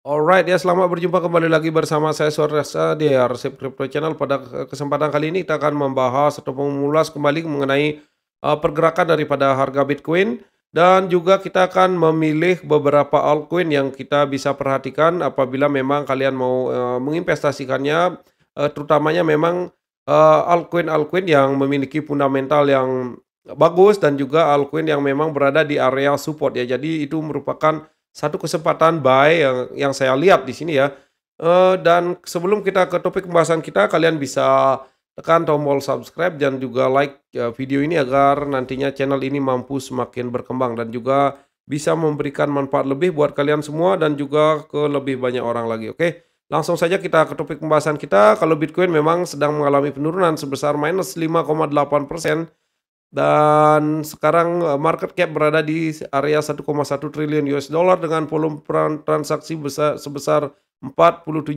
Alright ya, selamat berjumpa kembali lagi bersama saya Suarasa di Arsip Crypto Channel. Pada kesempatan kali ini kita akan membahas atau mengulas kembali mengenai pergerakan daripada harga Bitcoin, dan juga kita akan memilih beberapa altcoin yang kita bisa perhatikan apabila memang kalian mau menginvestasikannya, terutamanya memang altcoin-altcoin yang memiliki fundamental yang bagus dan juga altcoin yang memang berada di area support ya. Jadi itu merupakan satu kesempatan buy yang saya lihat di sini ya. Dan sebelum kita ke topik pembahasan kita, kalian bisa tekan tombol subscribe dan juga like video ini agar nantinya channel ini mampu semakin berkembang dan juga bisa memberikan manfaat lebih buat kalian semua dan juga ke lebih banyak orang lagi. Oke, langsung saja kita ke topik pembahasan kita. Kalau Bitcoin memang sedang mengalami penurunan sebesar minus 5,8%. Dan sekarang market cap berada di area 1,1 triliun US dollar dengan volume transaksi sebesar 47,8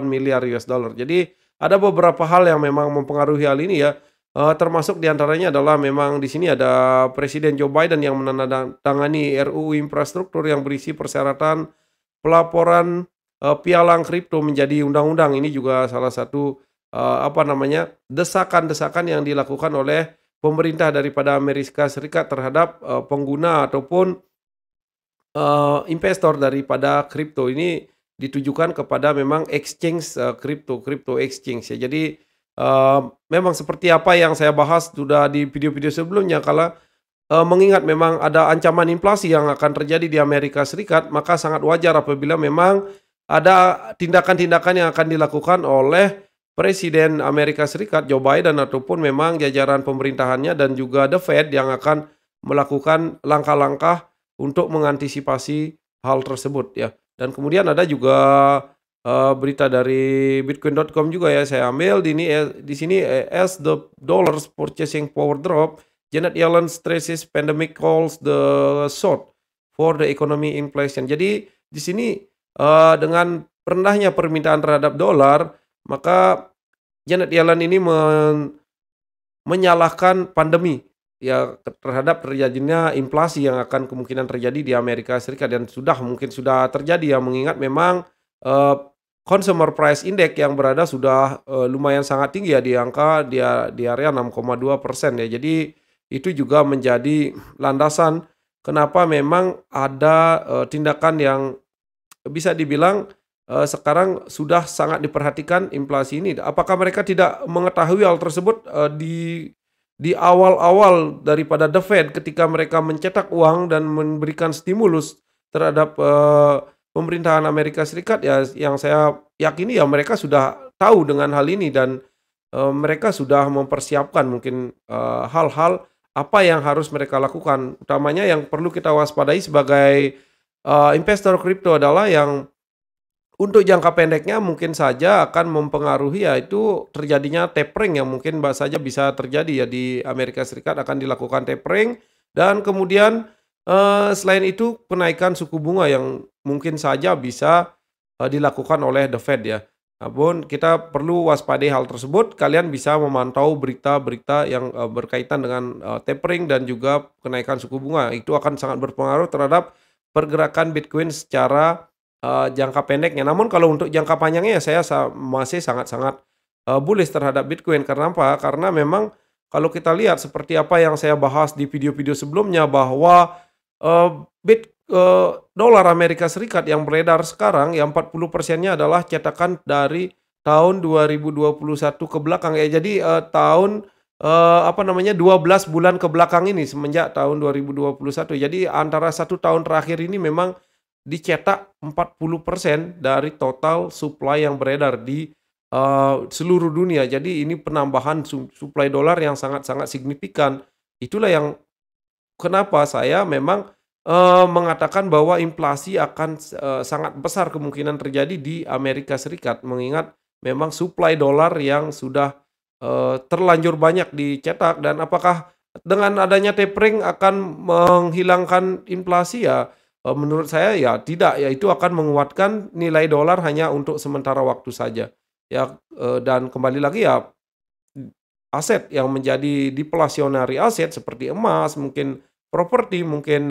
miliar US dollar. Jadi ada beberapa hal yang memang mempengaruhi hal ini ya. Termasuk diantaranya adalah memang di sini ada Presiden Joe Biden yang menandatangani RUU infrastruktur yang berisi persyaratan pelaporan pialang kripto menjadi undang-undang. Ini juga salah satu desakan-desakan yang dilakukan oleh pemerintah daripada Amerika Serikat terhadap pengguna ataupun investor daripada kripto ini ditujukan kepada memang exchange crypto exchange ya. Jadi memang seperti apa yang saya bahas sudah di video-video sebelumnya, kalau mengingat memang ada ancaman inflasi yang akan terjadi di Amerika Serikat, maka sangat wajar apabila memang ada tindakan-tindakan yang akan dilakukan oleh Presiden Amerika Serikat Joe Biden ataupun memang jajaran pemerintahannya dan juga The Fed yang akan melakukan langkah-langkah untuk mengantisipasi hal tersebut ya. Dan kemudian ada juga berita dari Bitcoin.com juga ya, saya ambil di sini as the dollars purchasing power drop, Janet Yellen stresses pandemic calls the short for the economy inflation. Jadi di sini dengan rendahnya permintaan terhadap dolar, maka Janet Yellen ini menyalahkan pandemi ya terhadap terjadinya inflasi yang akan kemungkinan terjadi di Amerika Serikat, dan mungkin sudah terjadi ya, mengingat memang eee, consumer price index yang berada sudah lumayan sangat tinggi ya, di angka di area 6,2% ya. Jadi itu juga menjadi landasan kenapa memang ada tindakan yang bisa dibilang sekarang sudah sangat diperhatikan inflasi ini. Apakah mereka tidak mengetahui hal tersebut di awal-awal daripada The Fed ketika mereka mencetak uang dan memberikan stimulus terhadap pemerintahan Amerika Serikat ya, yang saya yakini ya mereka sudah tahu dengan hal ini, dan mereka sudah mempersiapkan mungkin hal-hal apa yang harus mereka lakukan. Utamanya yang perlu kita waspadai sebagai investor kripto adalah yang untuk jangka pendeknya mungkin saja akan mempengaruhi, yaitu terjadinya tapering yang mungkin saja bisa terjadi ya di Amerika Serikat, akan dilakukan tapering, dan kemudian selain itu kenaikan suku bunga yang mungkin saja bisa dilakukan oleh The Fed ya. Namun kita perlu waspadai hal tersebut. Kalian bisa memantau berita-berita yang berkaitan dengan tapering dan juga kenaikan suku bunga. Itu akan sangat berpengaruh terhadap pergerakan Bitcoin secara jangka pendeknya. Namun kalau untuk jangka panjangnya ya saya masih sangat-sangat bullish terhadap Bitcoin. Karena apa? Karena memang kalau kita lihat seperti apa yang saya bahas di video-video sebelumnya, bahwa eee, dolar Amerika Serikat yang beredar sekarang yang 40%-nya adalah cetakan dari tahun 2021 ke belakang ya. Jadi tahun 12 bulan ke belakang ini semenjak tahun 2021. Jadi antara 1 tahun terakhir ini memang dicetak 40% dari total supply yang beredar di seluruh dunia. Jadi ini penambahan supply dolar yang sangat-sangat signifikan. Itulah yang kenapa saya memang mengatakan bahwa inflasi akan sangat besar kemungkinan terjadi di Amerika Serikat, mengingat memang supply dolar yang sudah terlanjur banyak dicetak. Dan apakah dengan adanya tapering akan menghilangkan inflasi ya? Menurut saya ya tidak ya, itu akan menguatkan nilai dolar hanya untuk sementara waktu saja. Ya, dan kembali lagi ya, aset yang menjadi deflasionary aset seperti emas, mungkin properti, mungkin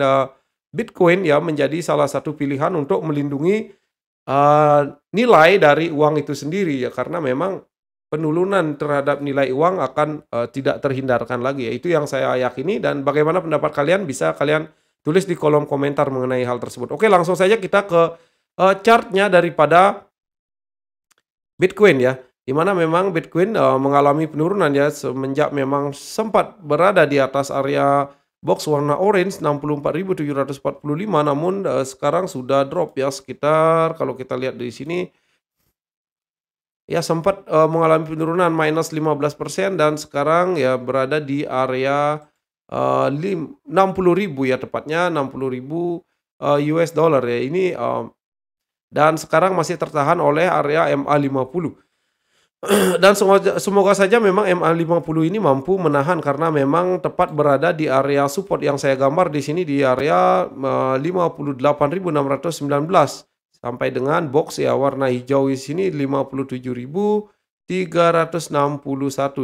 Bitcoin ya menjadi salah satu pilihan untuk melindungi nilai dari uang itu sendiri ya, karena memang penurunan terhadap nilai uang akan, tidak terhindarkan lagi ya, itu yang saya yakini dan bagaimana pendapat kalian bisa kalian tulis di kolom komentar mengenai hal tersebut. Oke, langsung saja kita ke, chart-nya daripada Bitcoin ya, di mana memang Bitcoin, mengalami penurunan ya semenjak memang sempat berada di atas area box warna orange 64.745 namun, sekarang sudah drop ya sekitar kalau kita lihat di sini, ya sempat, mengalami penurunan minus 15% dan sekarang ya berada di area, 60.000 ya tepatnya 60.000, US dollar ya ini, dan sekarang masih tertahan oleh area MA50. Dan semoga saja memang MA50 ini mampu menahan karena memang tepat berada di area support yang saya gambar di sini di area, 58.619 sampai dengan box ya warna hijau di sini 57.361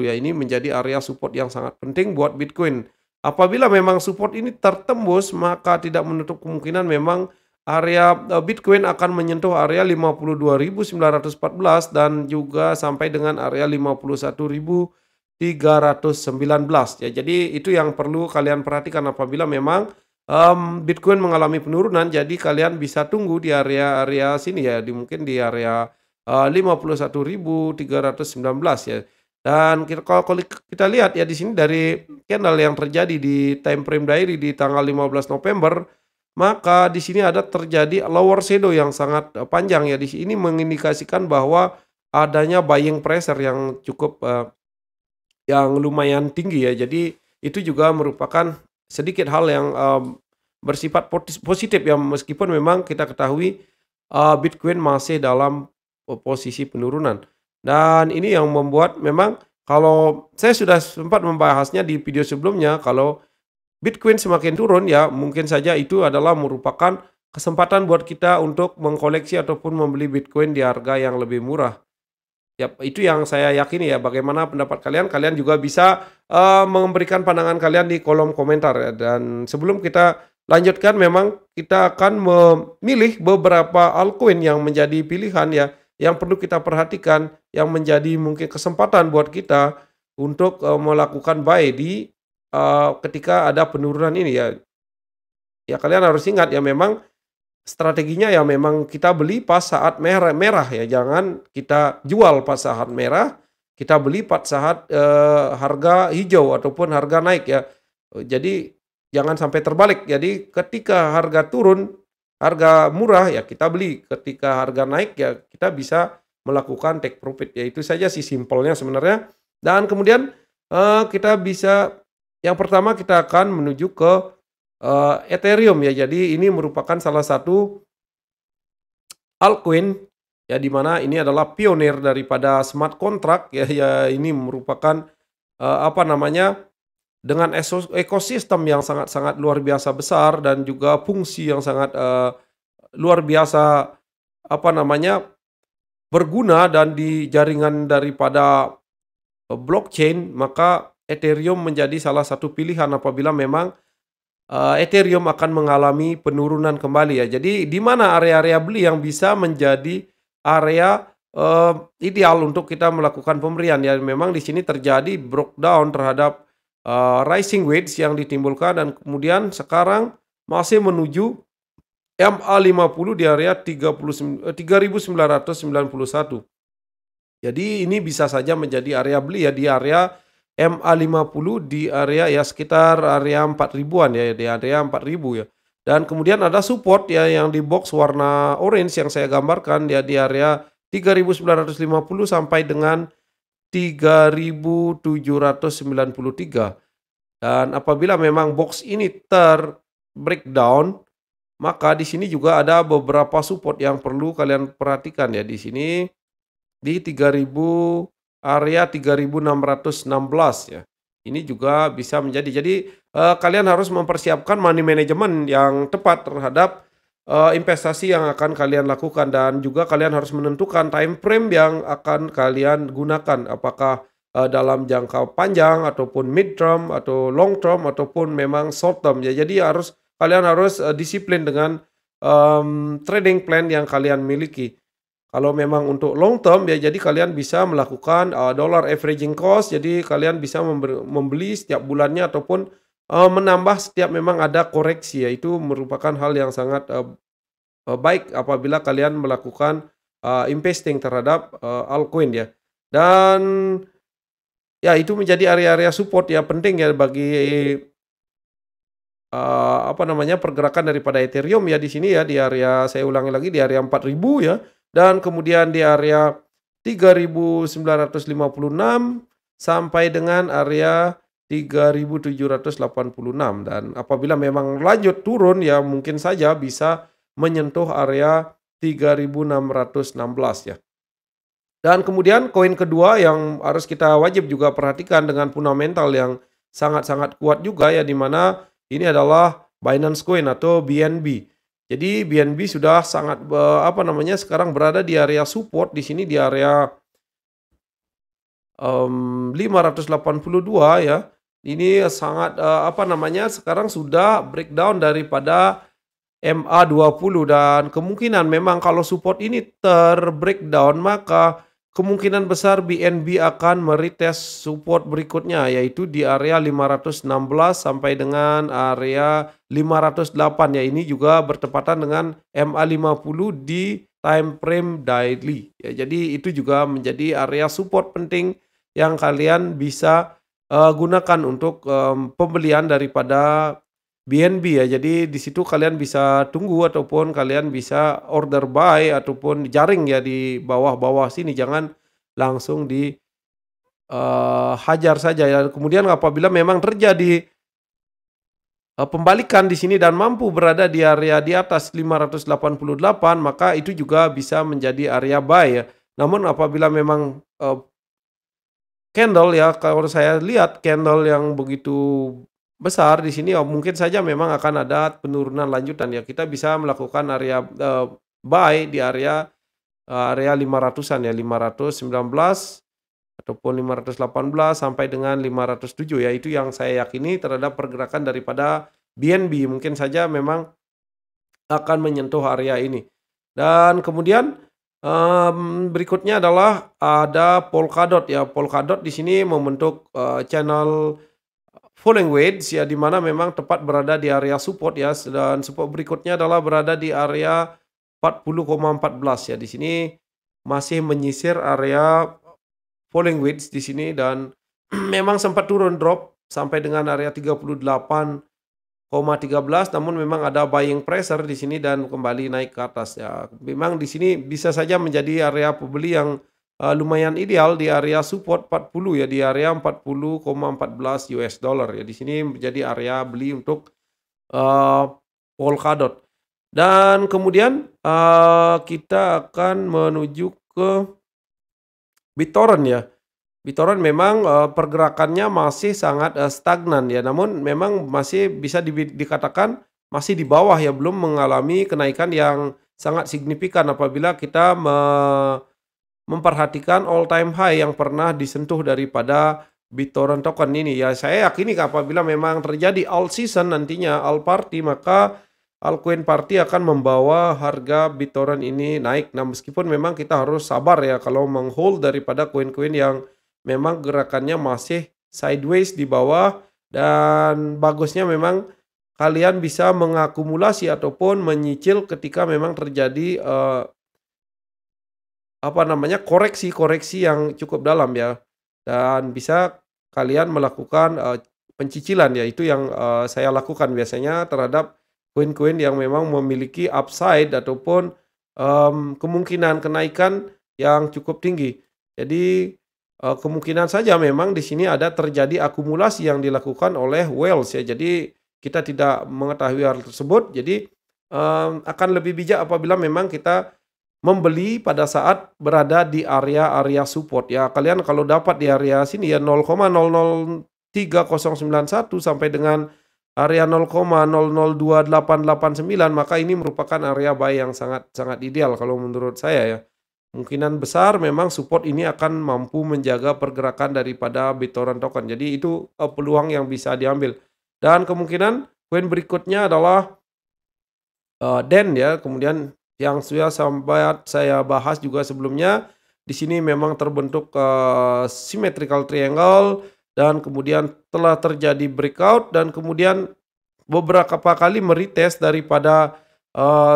ya ini menjadi area support yang sangat penting buat Bitcoin. Apabila memang support ini tertembus maka tidak menutup kemungkinan memang area, Bitcoin akan menyentuh area 52.914 dan juga sampai dengan area 51.319 ya. Jadi itu yang perlu kalian perhatikan apabila memang, Bitcoin mengalami penurunan, jadi kalian bisa tunggu di area-area sini ya, mungkin di area, 51.319 ya. Dan kalau kita lihat ya di sini dari candle yang terjadi di time frame daily di tanggal 15 November maka di sini ada terjadi lower shadow yang sangat, panjang ya di sini mengindikasikan bahwa adanya buying pressure yang cukup, yang lumayan tinggi ya. Jadi itu juga merupakan sedikit hal yang, bersifat positif ya meskipun memang kita ketahui, Bitcoin masih dalam, posisi penurunan. Dan ini yang membuat memang kalau saya sudah sempat membahasnya di video sebelumnya kalau Bitcoin semakin turun ya mungkin saja itu adalah merupakan kesempatan buat kita untuk mengkoleksi ataupun membeli Bitcoin di harga yang lebih murah. Ya itu yang saya yakini ya. Bagaimana pendapat kalian? Kalian juga bisa, memberikan pandangan kalian di kolom komentar ya. Dan sebelum kita lanjutkan memang kita akan memilih beberapa altcoin yang menjadi pilihan ya, yang perlu kita perhatikan, yang menjadi mungkin kesempatan buat kita untuk, melakukan buy di ketika ada penurunan ini ya. Ya kalian harus ingat ya memang strateginya ya memang kita beli pas saat merah ya, jangan kita jual pas saat merah, kita beli pas saat, harga hijau ataupun harga naik ya. Jadi jangan sampai terbalik. Jadi ketika harga turun, harga murah ya kita beli, ketika harga naik ya kita bisa melakukan take profit ya, itu saja sih simpelnya sebenarnya. Dan kemudian, kita bisa yang pertama kita akan menuju ke, Ethereum ya. Jadi ini merupakan salah satu altcoin ya di mana ini adalah pionir daripada smart contract ya ini merupakan, apa namanya, dengan ekosistem yang sangat-sangat luar biasa besar dan juga fungsi yang sangat, luar biasa, apa namanya, berguna dan di jaringan daripada, blockchain maka Ethereum menjadi salah satu pilihan apabila memang, Ethereum akan mengalami penurunan kembali ya. Jadi di mana area-area beli yang bisa menjadi area, ideal untuk kita melakukan pemberian ya. Memang di sini terjadi breakdown terhadap, rising wedge yang ditimbulkan dan kemudian sekarang masih menuju MA50 di area 3.991. Jadi ini bisa saja menjadi area beli ya di area MA50 di area ya sekitar area 4.000-an ya, di area 4.000 ya. Dan kemudian ada support ya yang di box warna orange yang saya gambarkan ya di area 3.950 sampai dengan 3.793. Dan apabila memang box ini breakdown, maka di sini juga ada beberapa support yang perlu kalian perhatikan ya di sini di 3.000 area 3.616 ya. Ini juga bisa menjadi kalian harus mempersiapkan money management yang tepat terhadap, investasi yang akan kalian lakukan dan juga kalian harus menentukan time frame yang akan kalian gunakan. Apakah, dalam jangka panjang ataupun mid term atau long term ataupun memang short term ya. Jadi kalian harus, disiplin dengan, trading plan yang kalian miliki. Kalau memang untuk long term ya jadi kalian bisa melakukan, dollar averaging cost, jadi kalian bisa membeli setiap bulannya ataupun, menambah setiap memang ada koreksi ya, itu merupakan hal yang sangat, baik apabila kalian melakukan, investing terhadap, altcoin ya. Dan ya itu menjadi area-area support ya penting ya bagi, apa namanya, pergerakan daripada Ethereum ya di sini ya, di area saya ulangi lagi di area 4.000 ya, dan kemudian di area 3.956 sampai dengan area 3.786 dan apabila memang lanjut turun ya mungkin saja bisa menyentuh area 3.616 ya. Dan kemudian koin kedua yang harus kita wajib juga perhatikan dengan fundamental yang sangat-sangat kuat juga ya, di mana ini adalah Binance Coin atau BNB. Jadi BNB sudah sangat apa namanya, sekarang berada di area support di sini di area 582 ya. Ini sangat apa namanya, sekarang sudah breakdown daripada MA20 dan kemungkinan memang kalau support ini terbreakdown maka kemungkinan besar BNB akan meretest support berikutnya yaitu di area 516 sampai dengan area 508 ya, ini juga bertepatan dengan MA50 di time frame daily ya. Jadi itu juga menjadi area support penting yang kalian bisa gunakan untuk pembelian daripada BNB ya. Jadi di situ kalian bisa tunggu ataupun kalian bisa order buy ataupun jaring ya di bawah-bawah sini, jangan langsung di hajar saja ya. Kemudian apabila memang terjadi pembalikan di sini dan mampu berada di area di atas 588 maka itu juga bisa menjadi area buy ya. Namun apabila memang candle ya, kalau saya lihat candle yang begitu besar di sini, oh mungkin saja memang akan ada penurunan lanjutan ya. Kita bisa melakukan area, buy di area 500-an ya, 519 ataupun 518 sampai dengan 507 ya. Itu yang saya yakini terhadap pergerakan daripada BNB, mungkin saja memang akan menyentuh area ini. Dan kemudian, berikutnya adalah ada Polkadot ya. Polkadot di sini membentuk, channel falling wedge ya, di mana memang tepat berada di area support ya, dan support berikutnya adalah berada di area 40,14 ya. Di sini masih menyisir area falling wedge di sini dan memang sempat turun drop sampai dengan area 38,13 namun memang ada buying pressure di sini dan kembali naik ke atas ya. Memang di sini bisa saja menjadi area pembeli yang lumayan ideal di area support 40 ya, di area 40,14 US dollar ya. Di sini menjadi area beli untuk Polkadot. Dan kemudian kita akan menuju ke BitTorrent ya. BitTorrent memang pergerakannya masih sangat stagnan ya, namun memang masih bisa dikatakan masih di bawah ya, belum mengalami kenaikan yang sangat signifikan apabila kita memperhatikan all time high yang pernah disentuh daripada BitTorrent token ini ya. Saya yakini apabila memang terjadi alt season nantinya, alt party, maka altcoin party akan membawa harga BitTorrent ini naik. Nah, meskipun memang kita harus sabar ya kalau menghold daripada koin-koin yang memang gerakannya masih sideways di bawah, dan bagusnya memang kalian bisa mengakumulasi ataupun menyicil ketika memang terjadi apa namanya, koreksi-koreksi yang cukup dalam ya, dan bisa kalian melakukan, pencicilan ya, itu yang, saya lakukan biasanya terhadap koin-koin yang memang memiliki upside ataupun, kemungkinan kenaikan yang cukup tinggi. Jadi, kemungkinan saja memang di sini ada terjadi akumulasi yang dilakukan oleh whales ya, jadi kita tidak mengetahui hal tersebut, jadi, akan lebih bijak apabila memang kita membeli pada saat berada di area-area support ya. Kalian kalau dapat di area sini ya 0,003091 sampai dengan area 0,002889 maka ini merupakan area buy yang sangat ideal kalau menurut saya ya. Kemungkinan besar memang support ini akan mampu menjaga pergerakan daripada BitTorrent token. Jadi itu peluang yang bisa diambil. Dan kemungkinan koin berikutnya adalah Den ya, kemudian yang sudah sempat saya bahas juga sebelumnya, di sini memang terbentuk, symmetrical triangle dan kemudian telah terjadi breakout dan kemudian beberapa kali meretest daripada,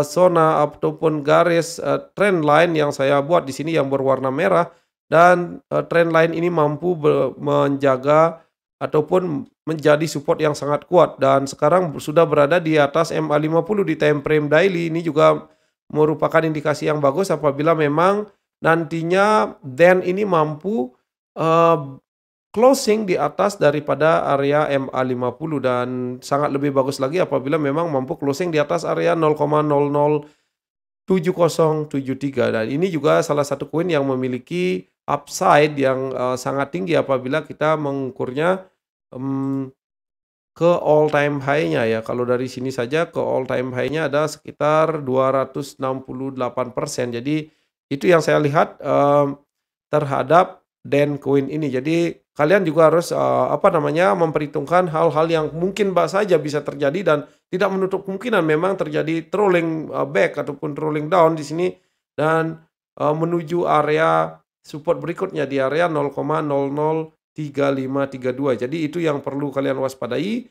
zona ataupun garis, trend line yang saya buat di sini yang berwarna merah dan, trend line ini mampu menjaga ataupun menjadi support yang sangat kuat dan sekarang sudah berada di atas MA50 di time frame daily. Ini juga merupakan indikasi yang bagus apabila memang nantinya Dan ini mampu, eee, closing di atas daripada area MA50 dan sangat lebih bagus lagi apabila memang mampu closing di atas area 0,007073 dan ini juga salah satu koin yang memiliki upside yang, sangat tinggi apabila kita mengukurnya, mmm, ke all time high-nya ya. Kalau dari sini saja ke all time high-nya ada sekitar 268%. Jadi itu yang saya lihat, terhadap Coin ini. Jadi kalian juga harus, apa namanya, memperhitungkan hal-hal yang mungkin saja bisa terjadi dan tidak menutup kemungkinan memang terjadi trolling, back ataupun trolling down di sini dan, menuju area support berikutnya di area 0,003532. Jadi itu yang perlu kalian waspadai.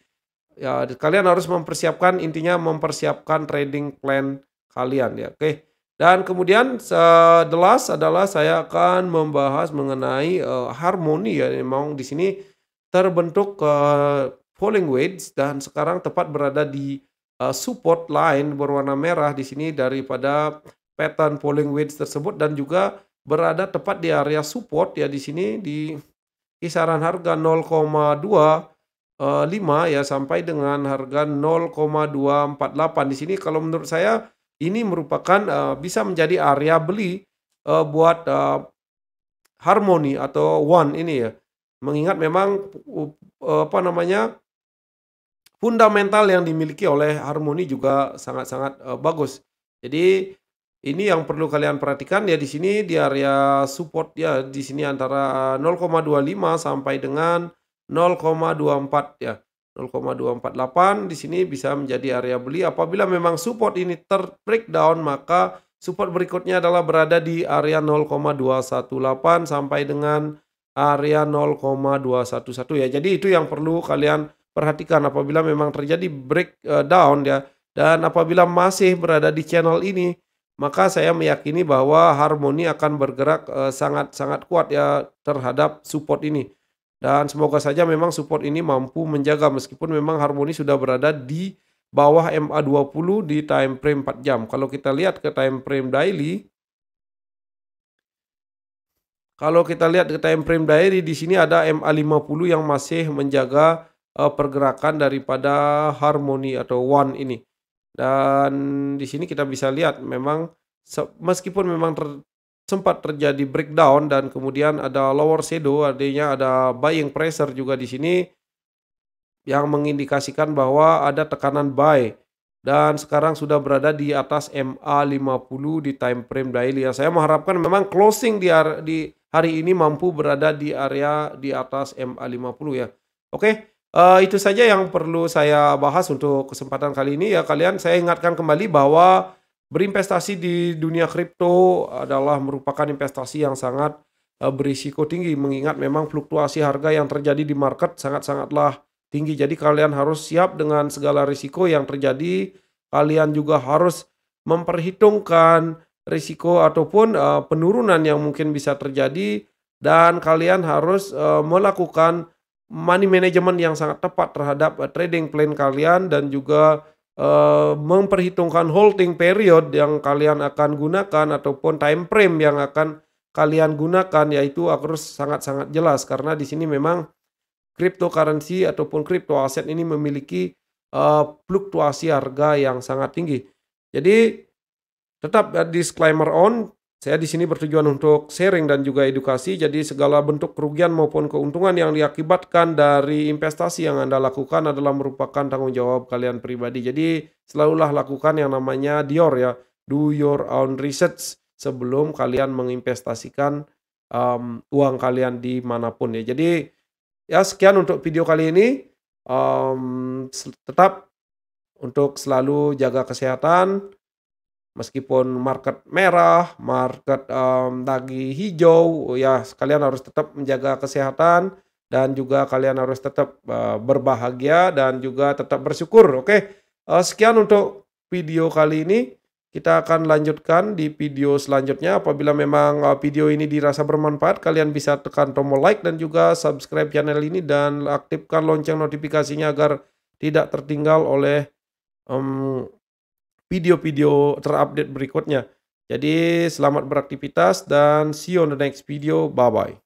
Ya, kalian harus mempersiapkan, intinya mempersiapkan trading plan kalian ya, oke. Dan kemudian the last adalah saya akan membahas mengenai, harmoni ya, memang di sini terbentuk, falling wedge dan sekarang tepat berada di, support line berwarna merah di sini daripada pattern falling wedge tersebut dan juga berada tepat di area support ya di sini di kisaran harga 0,2 5 ya sampai dengan harga 0,248. Di sini kalau menurut saya ini merupakan, bisa menjadi area beli, buat, Harmony atau One ini ya. Mengingat memang apa namanya, fundamental yang dimiliki oleh Harmony juga sangat-sangat, bagus. Jadi ini yang perlu kalian perhatikan ya di sini di area support ya di sini antara 0,25 sampai dengan 0,24 ya. 0,248 di sini bisa menjadi area beli apabila memang support ini breakdown maka support berikutnya adalah berada di area 0,218 sampai dengan area 0,211 ya. Jadi itu yang perlu kalian perhatikan apabila memang terjadi breakdown ya dan apabila masih berada di channel ini maka saya meyakini bahwa Harmoni akan bergerak, sangat-sangat kuat ya terhadap support ini. Dan semoga saja memang support ini mampu menjaga meskipun memang Harmoni sudah berada di bawah MA20 di time frame 4 jam. Kalau kita lihat ke time frame daily, di sini ada MA50 yang masih menjaga, pergerakan daripada Harmoni atau One ini. Dan di sini kita bisa lihat memang meskipun memang sempat terjadi breakdown dan kemudian ada lower shadow, artinya ada buying pressure juga di sini yang mengindikasikan bahwa ada tekanan buy dan sekarang sudah berada di atas MA50 di time frame daily ya. Saya mengharapkan memang closing di hari ini mampu berada di area di atas MA50 ya. Oke, itu saja yang perlu saya bahas untuk kesempatan kali ini ya. Saya ingatkan kembali bahwa berinvestasi di dunia kripto adalah merupakan investasi yang sangat, berisiko tinggi mengingat memang fluktuasi harga yang terjadi di market sangat-sangatlah tinggi. Jadi kalian harus siap dengan segala risiko yang terjadi. Kalian juga harus memperhitungkan risiko ataupun, penurunan yang mungkin bisa terjadi dan kalian harus, melakukan money management yang sangat tepat terhadap, trading plan kalian dan juga, memperhitungkan holding period yang kalian akan gunakan ataupun time frame yang akan kalian gunakan, yaitu harus sangat-sangat jelas karena di sini memang cryptocurrency ataupun crypto aset ini memiliki, fluktuasi harga yang sangat tinggi. Jadi tetap, disclaimer on, saya di sini bertujuan untuk sharing dan juga edukasi, jadi segala bentuk kerugian maupun keuntungan yang diakibatkan dari investasi yang Anda lakukan adalah merupakan tanggung jawab kalian pribadi. Jadi selalulah lakukan yang namanya DOR ya, do your own research sebelum kalian menginvestasikan, uang kalian di manapun ya. Jadi ya sekian untuk video kali ini, tetap untuk selalu jaga kesehatan. Meskipun market merah, market, lagi hijau, ya kalian harus tetap menjaga kesehatan dan juga kalian harus tetap, berbahagia dan juga tetap bersyukur, oke? Sekian untuk video kali ini, kita akan lanjutkan di video selanjutnya. Apabila memang, video ini dirasa bermanfaat, kalian bisa tekan tombol like dan juga subscribe channel ini dan aktifkan lonceng notifikasinya agar tidak tertinggal oleh, mmm video-video terupdate berikutnya. Jadi selamat beraktivitas dan see you on the next video. Bye bye.